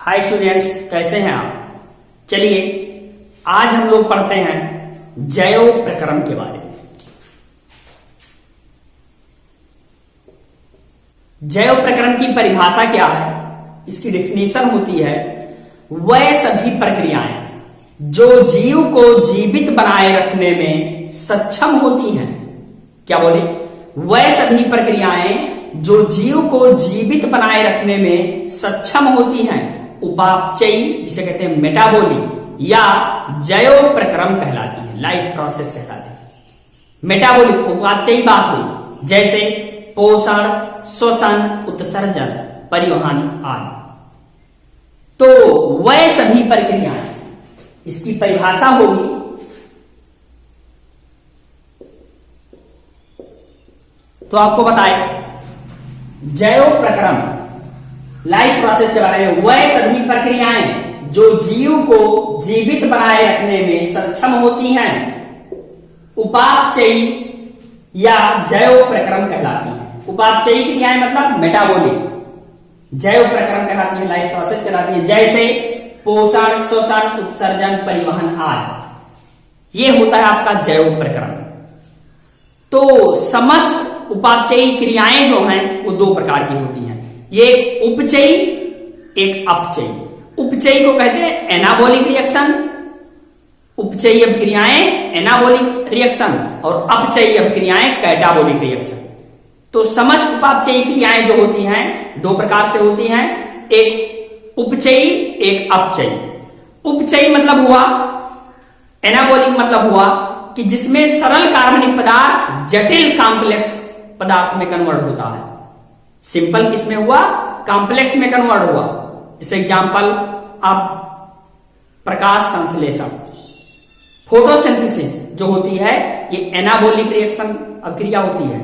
Hi students, कैसे हैं आप। चलिए आज हम लोग पढ़ते हैं जैव प्रक्रम के बारे में। जैव प्रक्रम की परिभाषा क्या है, इसकी डेफिनेशन होती है वह सभी प्रक्रियाएं जो जीव को जीवित बनाए रखने में सक्षम होती हैं। क्या बोले? वह सभी प्रक्रियाएं जो जीव को जीवित बनाए रखने में सक्षम होती हैं उपापचयी, जिसे कहते हैं मेटाबॉलिक या जैव प्रक्रम कहलाती है, लाइफ प्रोसेस कहलाती है। मेटाबॉलिक उपापचयी बात हुई, जैसे पोषण, श्वसन, उत्सर्जन, परिवहन आदि। तो वह सभी प्रक्रियाएं, इसकी परिभाषा होगी तो आपको बताए जैव प्रक्रम लाइफ प्रोसेस के बारे में। वह सभी प्रक्रियाएं जो जीव को जीवित बनाए रखने में सक्षम होती हैं उपापचयी या जैव प्रक्रम कहलाती है। उपापचयी क्रियाएं मतलब मेटाबॉलिक, जैव प्रक्रम कहलाती है, लाइफ प्रोसेस कहलाती है, जैसे पोषण, श्वसन, उत्सर्जन, परिवहन आदि। ये होता है आपका जैव प्रक्रम। तो समस्त उपापचयी क्रियाएं जो हैं वो दो प्रकार की होती हैं, ये उपचयी, एक अपचयी। उपचयी को कहते हैं एनाबॉलिक रिएक्शन, उपचयी अभिक्रियाएं एनाबॉलिक रिएक्शन, और अपचयी अभिक्रियाएं कैटाबॉलिक रिएक्शन। तो समस्त उपापचयी क्रियाएं जो होती हैं दो प्रकार से होती हैं, एक उपचयी, एक अपचयी। उपचयी मतलब हुआ, एनाबॉलिक मतलब हुआ कि जिसमें सरल कार्बनिक पदार्थ जटिल कॉम्प्लेक्स पदार्थ में कन्वर्ट होता है। सिंपल किसमें हुआ? कॉम्प्लेक्स में कन्वर्ट हुआ। जैसे एग्जांपल आप प्रकाश संश्लेषण, फोटोसिंथेसिस जो होती है ये एनाबॉलिक रिएक्शन अभिक्रिया होती है।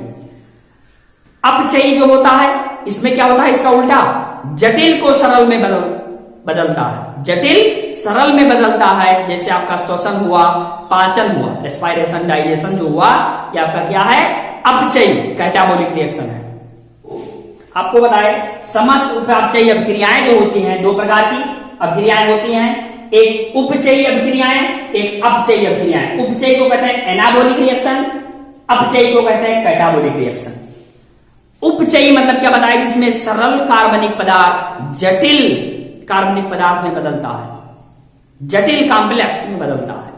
अपचयी जो होता है इसमें क्या होता है, इसका उल्टा, जटिल को सरल में बदलता है, जटिल सरल में बदलता है। जैसे आपका श्वसन हुआ, पाचन हुआ, रेस्पिरेशन, डाइजेशन जो हुआ, ये आपका क्या है? अपचयी कैटाबॉलिक रिएक्शन है। आपको बताए समस्त उपापचयी अभिक्रियाएं जो होती हैं दो प्रकार की अभिक्रियाएं होती हैं, एक उपचयी अभिक्रियाएं, एक अपचयी अभिक्रियाएं। उपचयी को कहते हैं एनाबॉलिक रिएक्शन, अपचयी को कहते हैं कैटाबॉलिक रिएक्शन। उपचयी मतलब क्या बताए, जिसमें सरल कार्बनिक पदार्थ जटिल कार्बनिक पदार्थ में बदलता है, जटिल कॉम्प्लेक्स में बदलता है।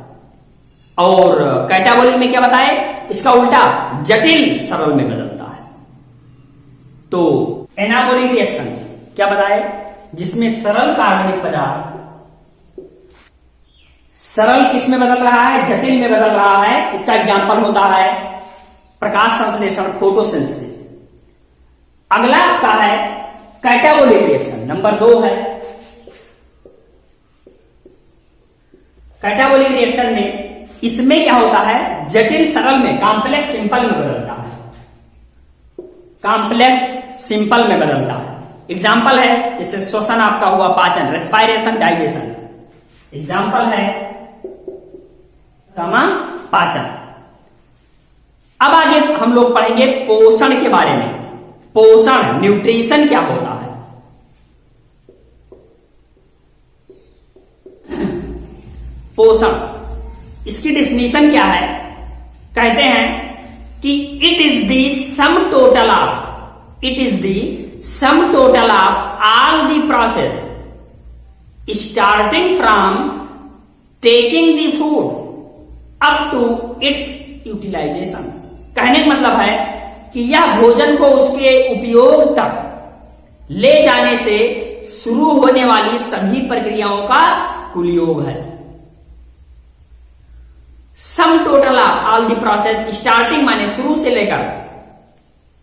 और कैटाबॉलिक में क्या बताए, इसका उल्टा, जटिल सरल में बदलता है। तो एनाबॉलिक रिएक्शन क्या बताए, जिसमें सरल कार्बनिक पदार्थ सरल किस में बदल रहा है, जटिल में बदल रहा है। इसका एग्जांपल होता है प्रकाश संश्लेषण, फोटोसिंथेसिस। अगला आपका है कैटाबॉलिक रिएक्शन, नंबर 2 है। कैटाबॉलिक रिएक्शन में इसमें क्या होता है, जटिल सरल में, कॉम्प्लेक्स सिंपल में बदलता है, कॉम्प्लेक्स सिंपल में बदलता है। एग्जाम्पल है जैसे श्वसन आपका हुआ, पाचन, रेस्पिरेशन, डाइजेशन। एग्जाम्पल है पाचन। अब आगे हम लोग पढ़ेंगे पोषण के बारे में। पोषण, न्यूट्रिशन क्या होता है। पोषण, इसकी डेफिनेशन क्या है, कहते हैं कि it is the sum total of, it is the sum total of all the process starting from taking the food up to its utilisation. कहने का मतलब है कि यह भोजन को उसके उपयोग तक ले जाने से शुरू होने वाली सभी प्रक्रियाओं का कुल योग है। सम total of all the process, starting माने शुरू से लेकर,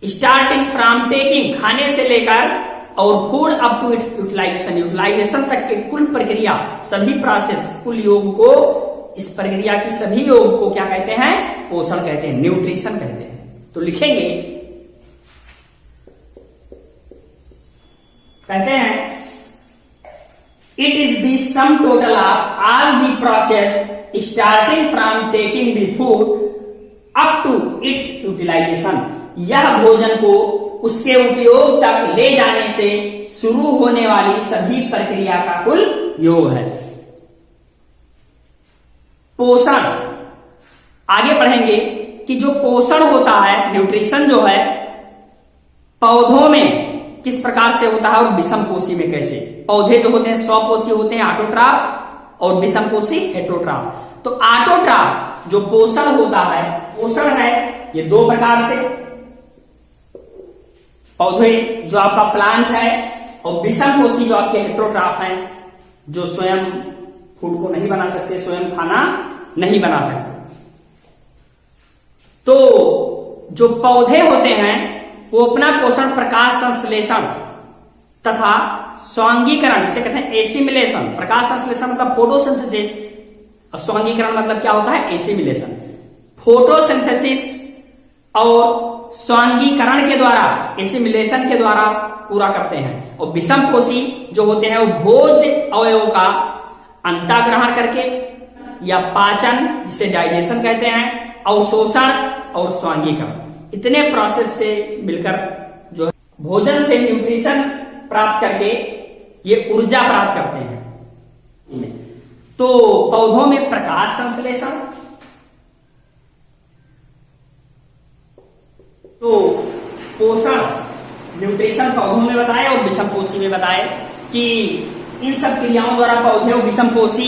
स्टार्टिंग फ्रॉम टेकिंग खाने से लेकर, और food up to its utilisation, utilisation तक के कुल प्रक्रिया, सभी प्रोसेस, कुल योग को, इस प्रक्रिया की सभी योग को क्या कहते हैं, पोषण कहते हैं, न्यूट्रिशन कहते हैं। तो लिखेंगे, कहते हैं it is the sum total of all the process starting from taking the food up to its utilisation. यह भोजन को उसके उपयोग तक ले जाने से शुरू होने वाली सभी प्रक्रिया का कुल योग है। पोषण, आगे पढ़ेंगे कि जो पोषण होता है, न्यूट्रिशन जो है, पौधों में किस प्रकार से होता है और विषमपोषी में कैसे। पौधे जो होते हैं स्वपोषी होते हैं ऑटोट्रॉफ और विषमपोषी हेटेरोट्रॉफ। तो ऑटोट्रॉफ जो पोषण होता है, पोषण है ये दो प्रकार से, पौधे जो आपका प्लांट है, और विषमपोषी जो आपके हेटेरोट्रॉफ हैं, जो स्वयं फूड को नहीं बना सकते, स्वयं खाना नहीं बना सकते। तो जो पौधे होते हैं वो अपना पोषण प्रकाश संश्लेषण तथा स्वांगीकरण, जिसे कहते हैं एसिमिलेशन। प्रकाश संश्लेषण मतलब फोटोसिंथेसिस, और स्वांगीकरण मतलब क्या होता है, एसिमिलेशन। फोटोसिंथेसिस और स्वांगीकरण के द्वारा, एसिमिलेशन के द्वारा पूरा करते हैं। और विषमपोषी जो होते हैं वो भोज अवयवों का अंतःग्रहण करके या पाचन, जिसे डाइजेशन कहते हैं, अवशोषण और स्वांगीकरण, इतने प्रोसेस से मिलकर जो भोजन से न्यूट्रिशन प्राप्त करके ये ऊर्जा प्राप्त करते हैं। तो पौधों में प्रकाश संश्लेषण, तो पोषण न्यूट्रिशन पौधों में बताए और विषमपोषी में बताए कि इन सब क्रियाओं द्वारा पौधे और विषमपोषी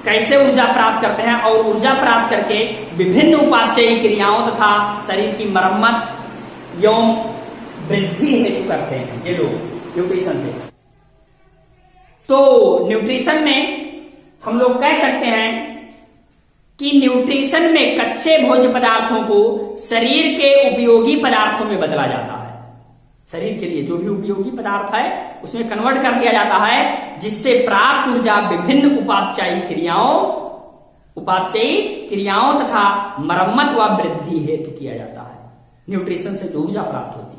कैसे ऊर्जा प्राप्त करते हैं, और ऊर्जा प्राप्त करके विभिन्न उपापचयी क्रियाओं तथा शरीर की मरम्मत एवं वृद्धि हेतु करते हैं ये लोग न्यूट्रिशन से। तो न्यूट्रिशन में हम लोग कह सकते हैं कि न्यूट्रिशन में कच्चे भोज्य पदार्थों को शरीर के उपयोगी पदार्थों में बदला जाता है। शरीर के लिए जो भी उपयोगी पदार्थ है उसमें कन्वर्ट कर दिया जाता है, जिससे प्राप्त ऊर्जा विभिन्न उपापचयी क्रियाओं तथा मरम्मत व वृद्धि हेतु किया जाता है। न्यूट्रिशन से जो ऊर्जा प्राप्त होती है,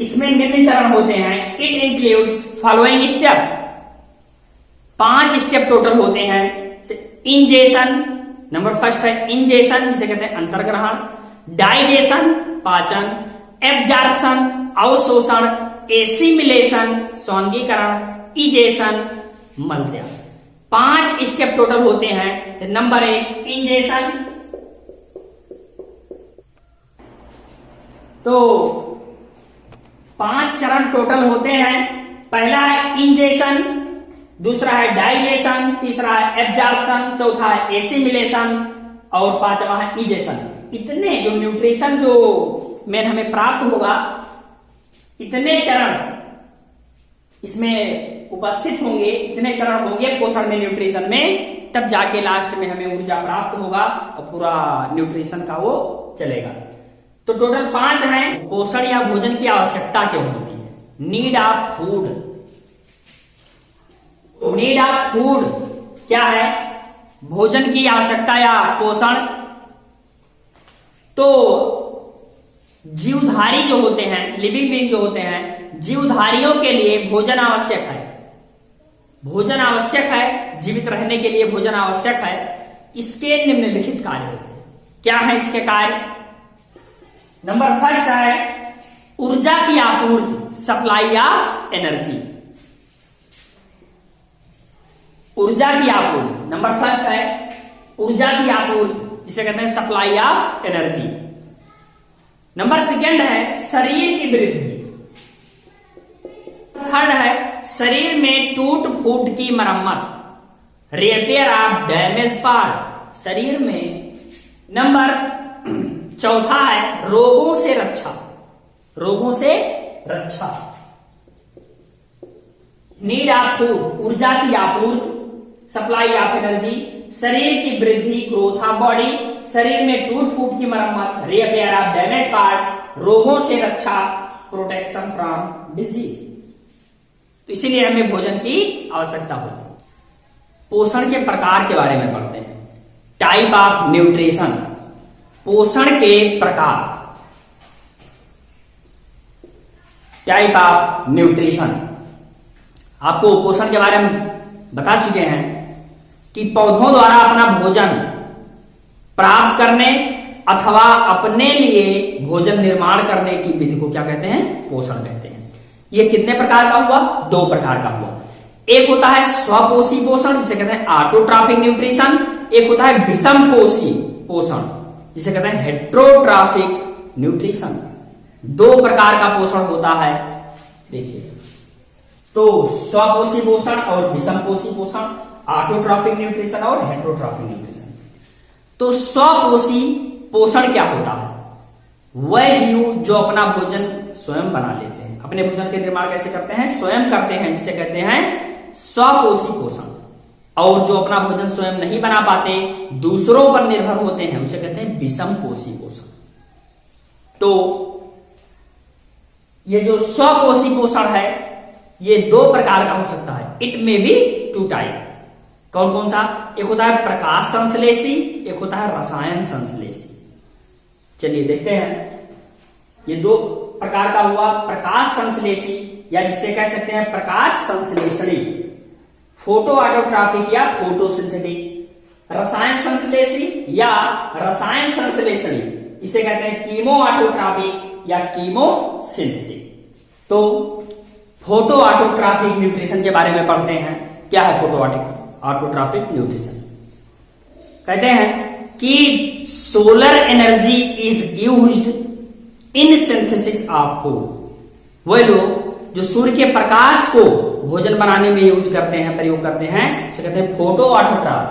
इसमें निम्न चरण होते हैं। It includes following step, 5 step total होते हैं। इंजेशन, नंबर फर्स्ट है इंजेशन, जिसे कहते हैं अंतर्ग्रहण, डाइजेशन पाचन, एब्जॉर्प्शन अवशोषण, एसिमिलेशन स्वांगीकरण, इजेशन मलत्याग। 5 स्टेप टोटल होते हैं। नंबर 1 इंजेशन, तो 5 चरण टोटल होते हैं। पहला है इंजेशन, दूसरा है डाइजेशन, तीसरा है एब्जॉर्प्शन, चौथा है एसिमिलेशन और पांचवा है इजेशन। इतने जो न्यूट्रिशन जो मेन हमें प्राप्त होगा, इतने चरण इसमें उपस्थित होंगे, इतने चरण होंगे पोषण में, न्यूट्रिशन में, तब जाके लास्ट में हमें ऊर्जा प्राप्त होगा और पूरा न्यूट्रिशन का वो चलेगा। तो टोटल 5 हैं। पोषण या भोजन की आवश्यकता क्यों होती है? Need of food. Need of food क्या है? भोजन की आवश्यकता या पोषण। तो जीवधारी जो होते हैं, लिविंग बीइंग जो होते हैं, जीवधारियों के लिए भोजन आवश्यक है। भोजन आवश्यक है, जीवित रहने के लिए भोजन आवश्यक है। इसके निम्नलिखित कार्य होते हैं। क्या है इसके कार्य? नंबर फर्स्ट है ऊर्जा की आपूर्ति, सप्लाई ऑफ एनर्जी। ऊर्जा की आपूर्ति, नंबर फर्स्ट है ऊर्जा की आपूर्ति, जिसे कहते हैं supply of energy. Number second है शरीर की वृद्धि। थर्ड है शरीर में टूट फूट की मरम्मत, रिपेयर ऑफ डैमेज पार्ट शरीर में। नंबर चौथा है रोगों से रक्षा, रोगों से रक्षा। नीड ऑफ फूड, ऊर्जा की आपूर्ति, सप्लाई ऑफ एनर्जी, शरीर की वृद्धि, ग्रोथ ऑफ बॉडी, शरीर में टूट फूट की मरम्मत, रिपेयर ऑफ डैमेज पार्ट, रोगों से रक्षा, प्रोटेक्शन फ्रॉम डिजीज। तो इसीलिए हमें भोजन की आवश्यकता होती है। पोषण के प्रकार के बारे में पढ़ते हैं। टाइप ऑफ न्यूट्रिशन, पोषण के प्रकार। टाइप ऑफ न्यूट्रिशन, आपको पोषण के बारे में बता चुके हैं कि पौधों द्वारा अपना भोजन प्राप्त करने अथवा अपने लिए भोजन निर्माण करने की विधि को क्या कहते हैं? पोषण कहते हैं। ये कितने प्रकार का हुआ? 2 प्रकार का हुआ। एक होता है स्वपोषी पोषण जिसे कहते हैं ऑटोट्रॉफिक न्यूट्रिशन, एक होता है विषम पोषी पोषण जिसे कहते हैं हेट्रोट्रॉफिक न्यूट्रिशन। 2 प्रकार का पोषण होता है। देखिए, तो स्वपोषी पोषण और विषम पोषी पोषण, ऑटोट्रॉफिक न्यूट्रिशन और हेट्रोट्रॉफिक न्यूट्रिशन। तो स्वपोषी पोषण क्या होता है? वह जीव जो अपना भोजन स्वयं बना लेते हैं, अपने भोजन के निर्माण कैसे करते हैं? स्वयं करते हैं, जिसे कहते हैं स्वपोषी पोषण। और जो अपना भोजन स्वयं नहीं बना पाते, दूसरों पर निर्भर होते हैं, उसे कहते हैं विषम पोषी पोषण। तो ये जो स्वपोषी पोषण है ये 2 प्रकार का हो सकता है। इट में बी 2 टाइप। कौन कौन सा? एक होता है प्रकाश संश्लेषी, एक होता है रसायन संश्लेषी। चलिए देखते हैं। ये 2 प्रकार का हुआ, प्रकाश संश्लेषी या जिसे कह सकते हैं प्रकाश संश्लेषणी, फोटो ऑटोट्रॉफिक या फोटोसिंथेटिक। रसायन संश्लेषी या रसायन संश्लेषणी इसे कहते हैं कीमो ऑटोट्रॉफिक या कीमोसिंथेटिक। तो फोटो ऑटोट्रॉफिक न्यूट्रिशन के बारे में पढ़ते हैं। क्या है फोटो ऑटोट्रॉफिक न्यूट्रिशन? कहते हैं कि solar energy is used in synthesis of food. वह लोग जो सूर्य के प्रकाश को भोजन बनाने में यूज करते हैं, प्रयोग करते हैं, उसे कहते हैं फोटो ऑटोट्रॉफ।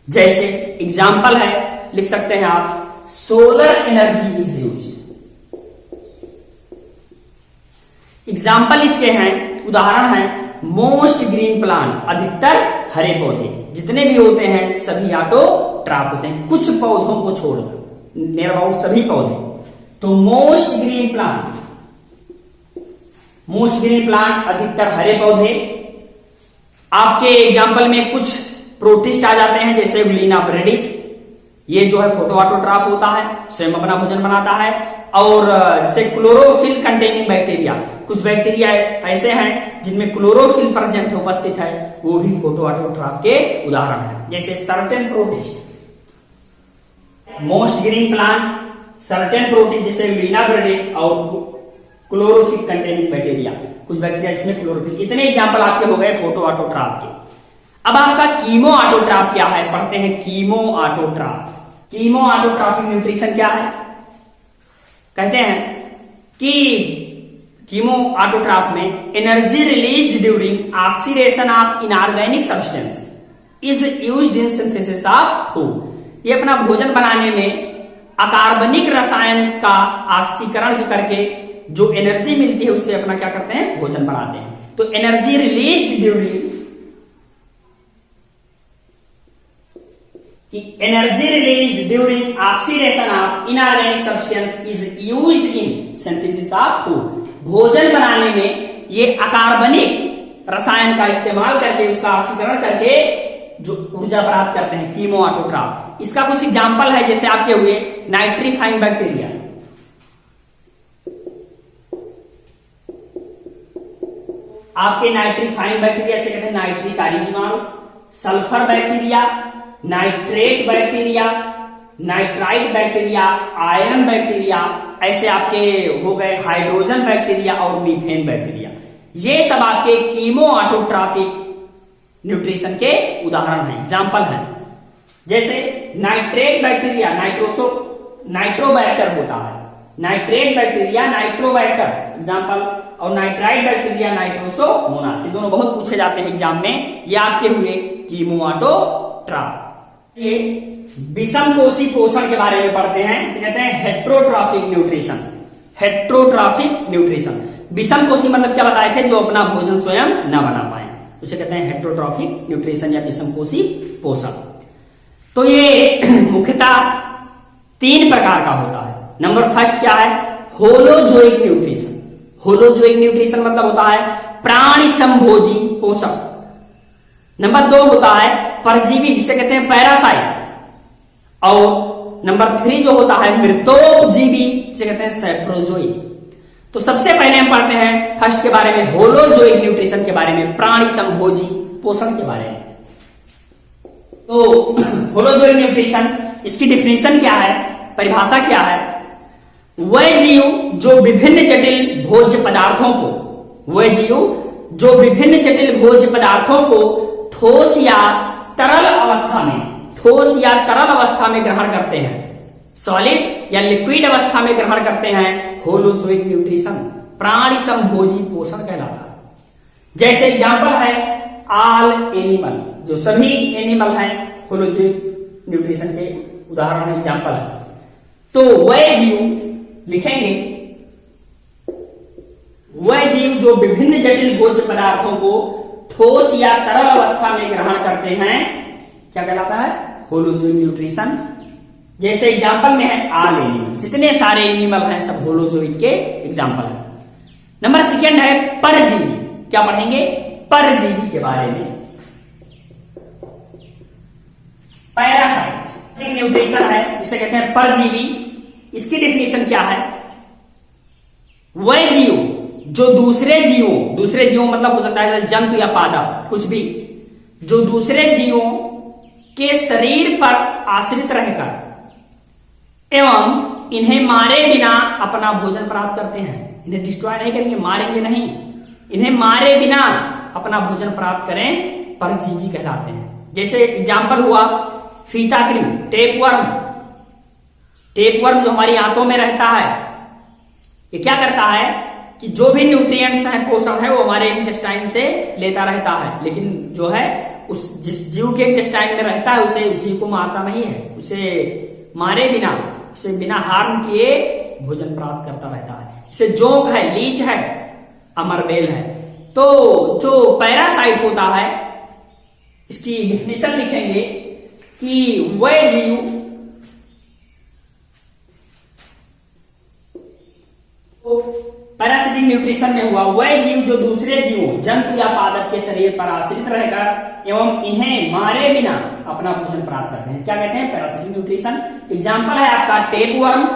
जैसे एग्जाम्पल है, लिख सकते हैं आप, solar energy is used. Example इसके हैं, उदाहरण है मोस्ट ग्रीन प्लांट, अधिकतर हरे पौधे जितने भी होते हैं सभी ऑटोट्रॉफ होते हैं, कुछ पौधों को छोड़कर, नियर अबाउट सभी पौधे। तो मोस्ट ग्रीन प्लांट अधिकतर हरे पौधे। आपके एग्जाम्पल में कुछ प्रोटिस्ट आ जाते हैं जैसे ग्लीना ब्रेडिस, ये जो है फोटो ऑटोट्रॉफ होता है, स्वयं अपना भोजन बनाता है। और जैसे क्लोरोफिल कंटेनिंग बैक्टीरिया, कुछ बैक्टीरिया ऐसे हैं जिनमें क्लोरोफिल प्रेजेंट उपस्थित है, वो भी फोटो ऑटोट्रॉफ के उदाहरण है। जैसे certain protist, most green plant, certain protist जैसे ग्लीना ब्रेडिस और क्लोरोफिल कंटेनिंग बैक्टीरिया, कुछ बैक्टीरिया जिसमें क्लोरोफिल। इतने एग्जाम्पल आपके हो गए फोटो ऑटोट्रॉफ के। अब आपका कीमो ऑटोट्रॉफ क्या है? पढ़ते हैं chemo autotroph. Chemo autotrophic nutrition क्या है? कहते हैं कि कीमो ऑटोट्रॉफ में energy released during oxidation of inorganic substance is used in synthesis of food. ये अपना भोजन बनाने में अकार्बनिक रसायन का ऑक्सीकरण करके जो एनर्जी मिलती है उससे अपना क्या करते हैं? भोजन बनाते हैं। तो energy released during oxidation of inorganic substance is used in synthesis of food. भोजन बनाने में ये अकार्बनिक रसायन का इस्तेमाल करके, उसका ऑक्सीकरण करके जो ऊर्जा प्राप्त करते हैं, कीमो ऑटोट्रॉफ। इसका कुछ एग्जाम्पल है जैसे आपके हुए नाइट्रीफाइंग बैक्टीरिया। आपके नाइट्रीफाइंग बैक्टीरिया से कहते हैं नाइट्रिक जीवाणु, sulphur bacteria, nitrate bacteria, nitrite bacteria, iron bacteria, ऐसे आपके हो गए हाइड्रोजन बैक्टीरिया और मीथेन बैक्टीरिया। ये सब आपके कीमो ऑटोट्रॉफिक न्यूट्रिशन के उदाहरण हैं, एग्जाम्पल हैं। जैसे नाइट्रेट बैक्टीरिया नाइट्रोबैक्टर होता है, नाइट्रेट बैक्टीरिया नाइट्रोबैक्टर एग्जाम्पल, और नाइट्राइट बैक्टीरिया नाइट्रोसोमोनास। ये दोनों बहुत पूछे जाते हैं एग्जाम में। ये आपके हुए कीमो ऑटोट्रॉफ। ये विषम पोषी पोषण के बारे में पढ़ते हैं, कहते हैं हेट्रोट्रॉफिक न्यूट्रिशन। हेट्रोट्रॉफिक न्यूट्रिशन, विषम पोषी मतलब क्या बताए थे? जो अपना भोजन स्वयं न बना पाए, उसे कहते हैं हेट्रोट्रॉफिक न्यूट्रिशन या विषम पोषी पोषण। तो ये मुख्यतः 3 प्रकार का होता है। नंबर फर्स्ट क्या है? Holozoic nutrition. होलोजोइक न्यूट्रिशन मतलब होता है प्राणी संभोजी पोषण। नंबर 2 होता है परजीवी, जिसे कहते हैं पैरासाइट। और नंबर 3 जो होता है मृतोपजीवी, जिसे कहते हैं सैप्रोजोइक। तो सबसे पहले हम पढ़ते हैं फर्स्ट के बारे में, होलोजोइक न्यूट्रिशन के बारे में, प्राणी संभोजी पोषण के बारे में। तो होलोजोइक न्यूट्रिशन, इसकी डिफिनेशन क्या है, परिभाषा क्या है? वह जीव जो विभिन्न जटिल भोज्य पदार्थों को वह जीव जो विभिन्न जटिल भोज्य पदार्थों को ठोस या तरल अवस्था में ग्रहण करते हैं, सॉलिड या लिक्विड अवस्था में ग्रहण करते हैं, होलोजोइक न्यूट्रिशन प्राणी समभोजी पोषण कहलाता है। जैसे एग्जाम्पल है ऑल एनिमल, जो सभी एनिमल हैं होलोजोइक न्यूट्रिशन के उदाहरण एग्जाम्पल है। तो वह जीव लिखेंगे, वह जीव जो विभिन्न जटिल भोज्य पदार्थों को ठोस या तरल अवस्था में ग्रहण करते हैं क्या कहलाता है, होलोजोइक न्यूट्रिशन। जैसे एग्जाम्पल में है ऑल एनिमल, जितने सारे एनिमल हैं सब होलोजोइक के एग्जाम्पल है। नंबर सेकेंड है परजीवी। क्या पढ़ेंगे, परजीवी के बारे में। पैरासाइट एक न्यूट्रिशन है जिसे कहते हैं परजीवी। इसकी डेफिनेशन क्या है, वह जीव जो दूसरे जीवों मतलब हो सकता है जंतु या पादप, कुछ भी, जो दूसरे जीवों के शरीर पर आश्रित रहकर एवं इन्हें मारे बिना अपना भोजन प्राप्त करते हैं। इन्हें डिस्ट्रॉय नहीं करेंगे, मारेंगे नहीं, इन्हें मारे बिना अपना भोजन प्राप्त करें, परजीवी कहलाते हैं। जैसे एग्जाम्पल हुआ फीताकृमि, टेपवर्म जो हमारी आंतों में रहता है, ये क्या करता है कि जो भी न्यूट्रिएंट्स हैं, पोषण है, वो हमारे इंटेस्टाइन से लेता रहता है, लेकिन जो है उस जिस जीव के इंटेस्टाइन में रहता है उसे जीव को मारता नहीं है, उसे मारे बिना, उसे बिना हार्म किए भोजन प्राप्त करता रहता है। इसे जोंक है, लीच है, अमरबेल है। तो जो पैरासाइट होता है, इसकी डेफिनेशन लिखेंगे कि वह जीव पैरासिटिक न्यूट्रिशन में हुआ वह जीव जो दूसरे जीवों, जंतु या पादप के शरीर पर आश्रित रहकर एवं इन्हें मारे बिना अपना भोजन प्राप्त करते हैं, क्या कहते हैं, पैरासिटिक न्यूट्रिशन। एग्जाम्पल है आपका टेपवर्म,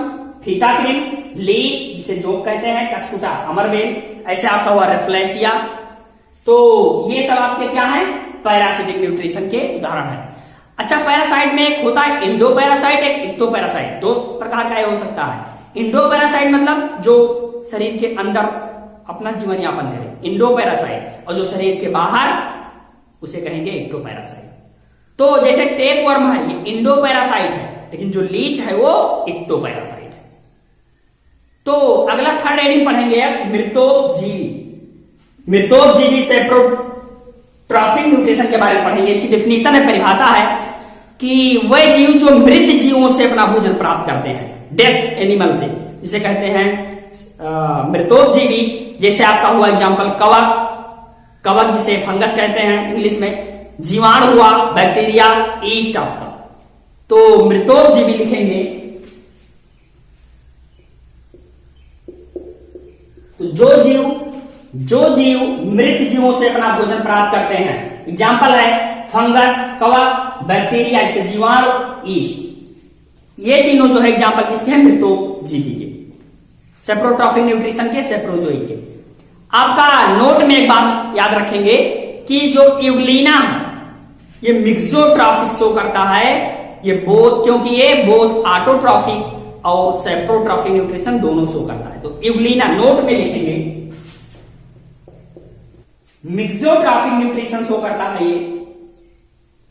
फीताकृमि, लीच जिसे जोंक कहते हैं, कस्कुटा, अमरबेल, ऐसे आपका हुआ रेफ्लेशिया। तो ये सब आपके क्या है, पैरासिटिक न्यूट्रिशन के उदाहरण है। अच्छा, पैरासाइट में एक होता है इंडो पैरासाइट, एक एक्टोपैरासाइट। दो प्रकार का हो सकता है। इंडो पैरासाइट मतलब जो शरीर के अंदर अपना जीवन यापन करे, इंडो पैरासाइट, और जो शरीर के बाहर उसे कहेंगे एक्टोपैरासाइट। तो जैसे टेपवर्म है ये इंडो पैरासाइट है, लेकिन जो लीच है वो एक्टोपैरासाइट है। तो अगला थर्ड हेडिंग पढ़ेंगे मृतोपजीवी। मृतोपजीवी सेप्रोट्रॉफिक न्यूट्रिशन के बारे में पढ़ेंगे। इसकी डेफिनेशन है, परिभाषा है कि वह जीव जो मृत जीवों से अपना भोजन प्राप्त करते हैं, डेथ एनिमल से, जिसे कहते हैं मृतोपजीवी। जैसे आपका हुआ एग्जांपल कवक जिसे फंगस कहते हैं इंग्लिश में, जीवाणु हुआ बैक्टीरिया, ईस्ट आपका। तो मृतोपजीवी लिखेंगे तो जो जीव मृत जीवों से अपना भोजन प्राप्त करते हैं, एग्जांपल है फंगस, कवक, बैक्टीरिया जैसे जीवाणु, ईस्ट। ये तीनों जो है एग्जांपल किसके हैं, मृतोपजीवी के, सेप्रोट्रॉफिक न्यूट्रिशन के, सेप्रोजोइक के। आपका नोट में एक बात याद रखेंगे कि जो यूग्लिना है ये मिक्सोट्रॉफिक शो करता है, ये बोथ, क्योंकि ये बोथ ऑटोट्रॉफिक और सेप्रोट्रॉफिक न्यूट्रिशन दोनों शो करता है। तो यूग्लिना नोट में लिखेंगे, मिक्सोट्रॉफिक न्यूट्रिशन शो करता है। ये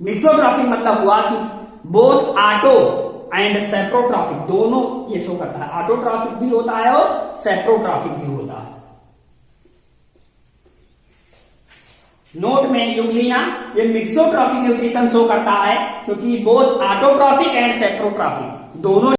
मिक्सोट्रॉफिक मतलब हुआ कि बोथ ऑटो एंड सेप्रोट्रॉफिक दोनों ये शो करता है, ऑटोट्रॉफिक भी होता है और सेप्रोट्रॉफिक भी होता है। नोट में यूग्लिना ये मिक्सोट्रॉफिक न्यूट्रिशन शो करता है, क्योंकि बोथ ऑटोट्रॉफिक एंड सेप्रोट्रॉफिक दोनों